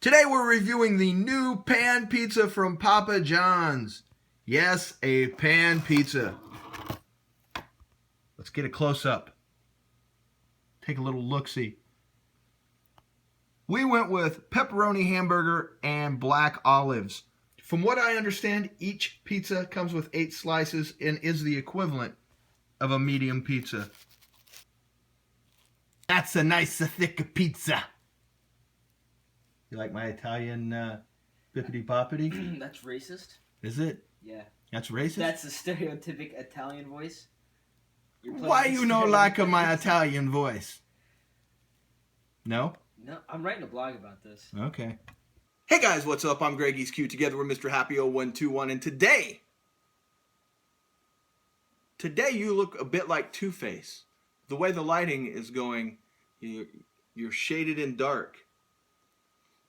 Today we're reviewing the new pan pizza from Papa John's. Yes, a pan pizza. Let's get a close-up. Take a little look-see. We went with pepperoni hamburger and black olives. From what I understand, each pizza comes with 8 slices and is the equivalent of a medium pizza. That's a nice thick pizza. You like my Italian bippity-boppity? That's racist. Is it? Yeah. That's racist? That's a stereotypic Italian voice. Why you no like my Italian voice? No? No, I'm writing a blog about this. Okay. Hey guys, what's up? I'm Greg East Q, together with Mr. Happy 0121, and today you look a bit like Two-Face. The way the lighting is going, you're shaded in dark.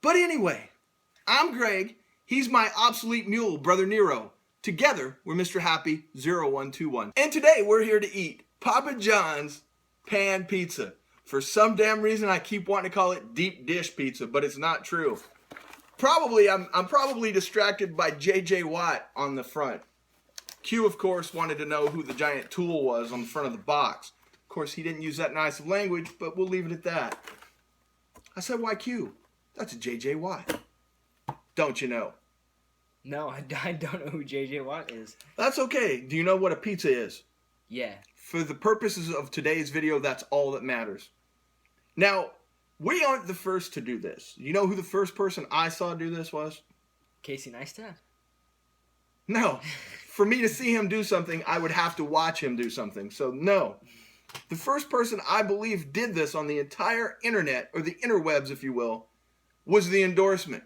But anyway, I'm Greg. He's my obsolete mule, Brother Nero. Together, we're Mr. Happy 0121. And today, we're here to eat Papa John's pan pizza. For some damn reason, I keep wanting to call it deep dish pizza, but it's not true. I'm probably distracted by J.J. Watt on the front. Q, of course, wanted to know who the giant tool was on the front of the box. Of course, he didn't use that nice of language, but we'll leave it at that. I said, why Q? That's a J.J. Watt. Don't you know? No, I don't know who J.J. Watt is. That's okay. Do you know what a pizza is? Yeah. For the purposes of today's video, that's all that matters. Now, we aren't the first to do this. You know who the first person I saw do this was? Casey Neistat? No. For me to see him do something, I would have to watch him do something. So, no. The first person I believe did this on the entire internet, or the interwebs, if you will, was the endorsement.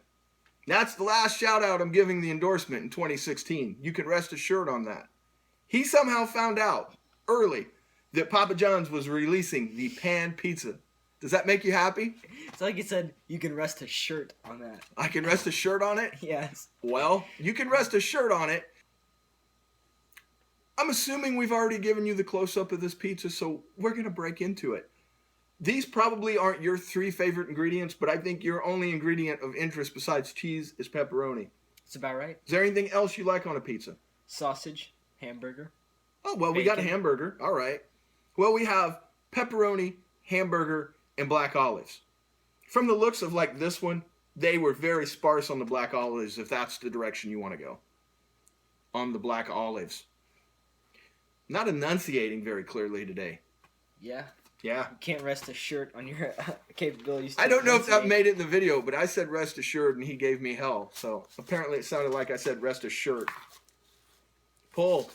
That's the last shout out I'm giving the endorsement in 2016. You can rest assured on that. He somehow found out early that Papa John's was releasing the pan pizza. Does that make you happy? It's like you said, you can rest a shirt on that. I can rest a shirt on it? Yes. Well, you can rest a shirt on it. I'm assuming we've already given you the close-up of this pizza, so we're going to break into it. These probably aren't your 3 favorite ingredients, but I think your only ingredient of interest besides cheese is pepperoni. That's about right. Is there anything else you like on a pizza? Sausage, hamburger. Oh, well, we got a hamburger. All right. Well, we have pepperoni, hamburger, and black olives. From the looks of like this one, they were very sparse on the black olives, if that's the direction you want to go. On the black olives. Not enunciating very clearly today. Yeah. Yeah. You can't rest a shirt on your capabilities. I don't know if that made it in the video, but I said rest assured and he gave me hell. So apparently it sounded like I said rest assured. Pull.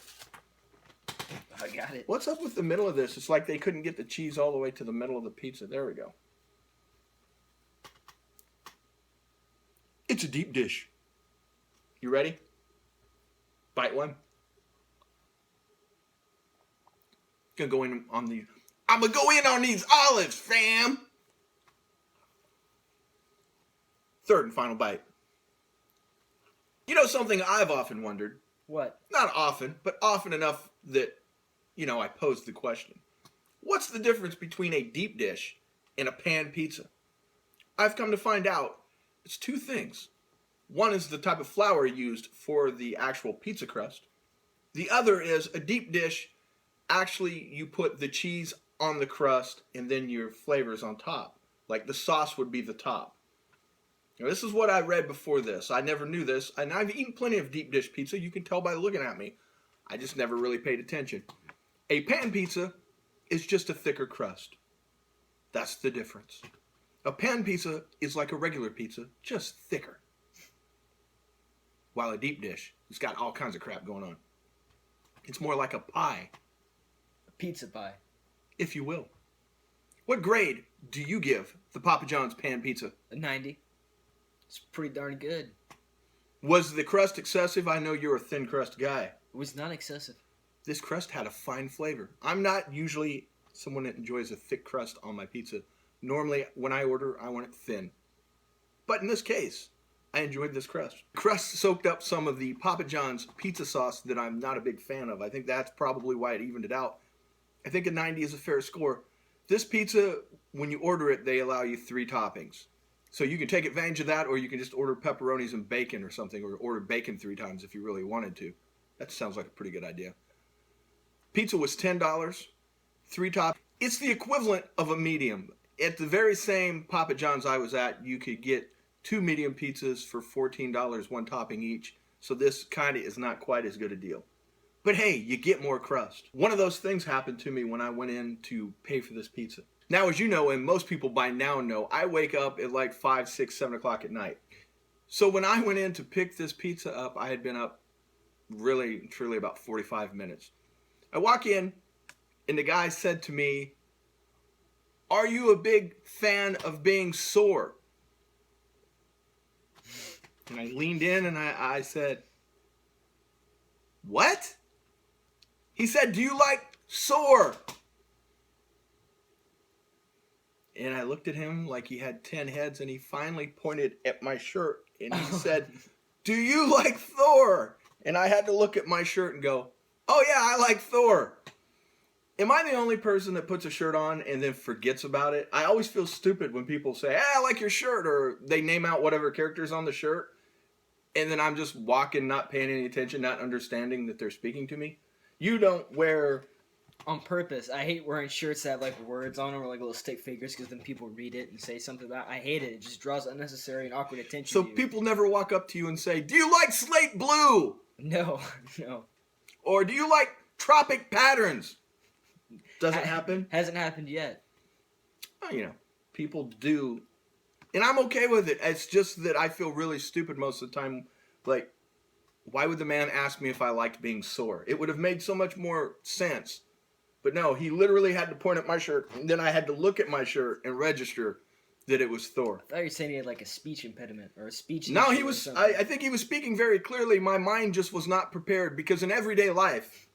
I got it. What's up with the middle of this? It's like they couldn't get the cheese all the way to the middle of the pizza. There we go. It's a deep dish. You ready? Bite one. I'm gonna go in on these olives, fam. Third and final bite. You know something I've often wondered? What? Not often, but often enough that, I posed the question. What's the difference between a deep dish and a pan pizza? I've come to find out it's 2 things. One is the type of flour used for the actual pizza crust. The other is a deep dish. Actually, you put the cheese on the crust and then your flavors on top. Like the sauce would be the top. Now, this is what I read before this. I never knew this. And I've eaten plenty of deep dish pizza. You can tell by looking at me. I just never really paid attention. A pan pizza is just a thicker crust. That's the difference. A pan pizza is like a regular pizza, just thicker. While a deep dish has got all kinds of crap going on. It's more like a pie. Pizza pie. If you will. What grade do you give the Papa John's pan pizza? A 90. It's pretty darn good. Was the crust excessive? I know you're a thin crust guy. It was not excessive. This crust had a fine flavor. I'm not usually someone that enjoys a thick crust on my pizza. Normally, when I order, I want it thin. But in this case, I enjoyed this crust. Crust soaked up some of the Papa John's pizza sauce that I'm not a big fan of. I think that's probably why it evened it out. I think a 90 is a fair score. This pizza, when you order it, they allow you 3 toppings. So you can take advantage of that, or you can just order pepperonis and bacon or something, or order bacon 3 times if you really wanted to. That sounds like a pretty good idea. Pizza was $10, 3 toppings. It's the equivalent of a medium. At the very same Papa John's I was at, you could get 2 medium pizzas for $14, 1 topping each. So this kind of is not quite as good a deal. But hey, you get more crust. One of those things happened to me when I went in to pay for this pizza. Now, as you know, and most people by now know, I wake up at like 5, 6, 7 o'clock at night. So when I went in to pick this pizza up, I had been up really, truly about 45 minutes. I walk in, and the guy said to me, "Are you a big fan of being sore?" And I leaned in and I said, "What?" He said, "Do you like sore?" And I looked at him like he had 10 heads, and he finally pointed at my shirt, and he said, "Do you like Thor?" And I had to look at my shirt and go, "Oh yeah, I like Thor." Am I the only person that puts a shirt on and then forgets about it? I always feel stupid when people say, "Hey, I like your shirt," or they name out whatever character's on the shirt, and then I'm just walking, not paying any attention, not understanding that they're speaking to me. You don't wear... On purpose. I hate wearing shirts that have like words on them or like little stick figures because then people read it and say something about it. I hate it. It just draws unnecessary and awkward attention So to you. people never walk up to you and say, "Do you like slate blue?" No, no. Or "Do you like tropic patterns?" Doesn't happen? Hasn't happened yet. Oh, you know, people do. And I'm okay with it. It's just that I feel really stupid most of the time. Like, why would the man ask me if I liked being sore? It would have made so much more sense. But no, he literally had to point at my shirt, and then I had to look at my shirt and register that it was Thor. I thought you were saying he had like a speech impediment or a speech. No, issue he or was. something. I think he was speaking very clearly. My mind just was not prepared because in everyday life,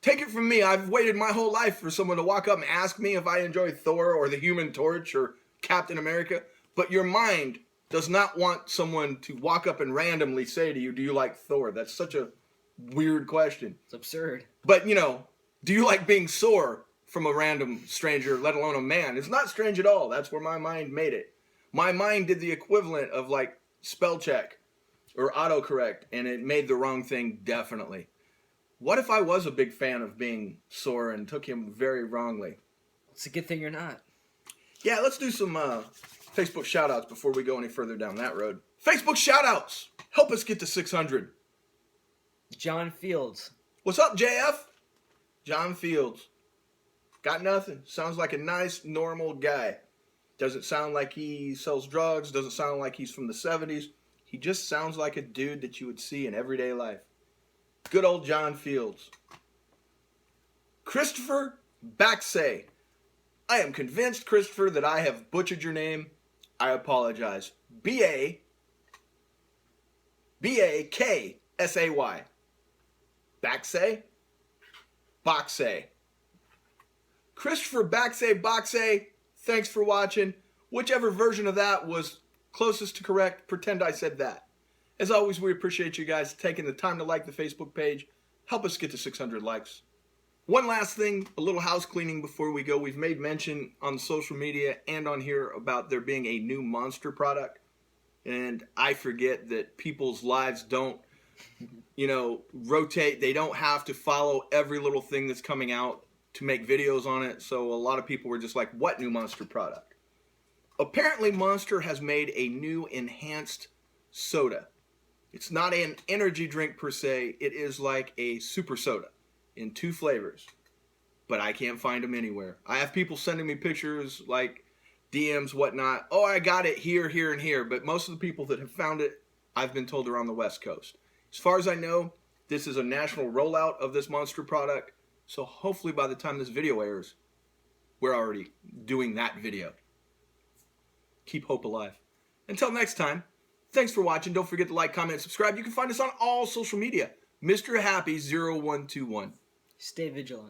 take it from me, I've waited my whole life for someone to walk up and ask me if I enjoy Thor or the Human Torch or Captain America. But your mind does not want someone to walk up and randomly say to you, "Do you like Thor?" That's such a weird question. It's absurd. But, you know, do you like being sore from a random stranger, let alone a man? It's not strange at all. That's where my mind made it. My mind did the equivalent of like spell check or autocorrect, and it made the wrong thing definitely. What if I was a big fan of being sore and took him very wrongly? It's a good thing you're not. Yeah, let's do some Facebook shout-outs before we go any further down that road. Facebook shout-outs! Help us get to 600. John Fields. What's up, JF? John Fields. Got nothing. Sounds like a nice, normal guy. Doesn't sound like he sells drugs. Doesn't sound like he's from the 70s. He just sounds like a dude that you would see in everyday life. Good old John Fields. Christopher Baxay. I am convinced, Christopher, that I have butchered your name. I apologize. B-A-K-S-A-Y. Baxay? Boxay. Christopher Baxay, thanks for watching. Whichever version of that was closest to correct, pretend I said that. As always, we appreciate you guys taking the time to like the Facebook page. Help us get to 600 likes. One last thing, a little house cleaning before we go. We've made mention on social media and on here about there being a new Monster product. And I forget that people's lives don't, rotate. They don't have to follow every little thing that's coming out to make videos on it. So a lot of people were just like, what new Monster product? Apparently Monster has made a new enhanced soda. It's not an energy drink per se. It is like a super soda in 2 flavors. But I can't find them anywhere. I have people sending me pictures, like DMs, whatnot. Oh, I got it here, here, and here. But most of the people that have found it, I've been told they're on the West Coast. As far as I know, this is a national rollout of this Monster product. So hopefully by the time this video airs, we're already doing that video. Keep hope alive. Until next time, thanks for watching. Don't forget to like, comment, and subscribe. You can find us on all social media. Mr. Happy 0121. Stay vigilant.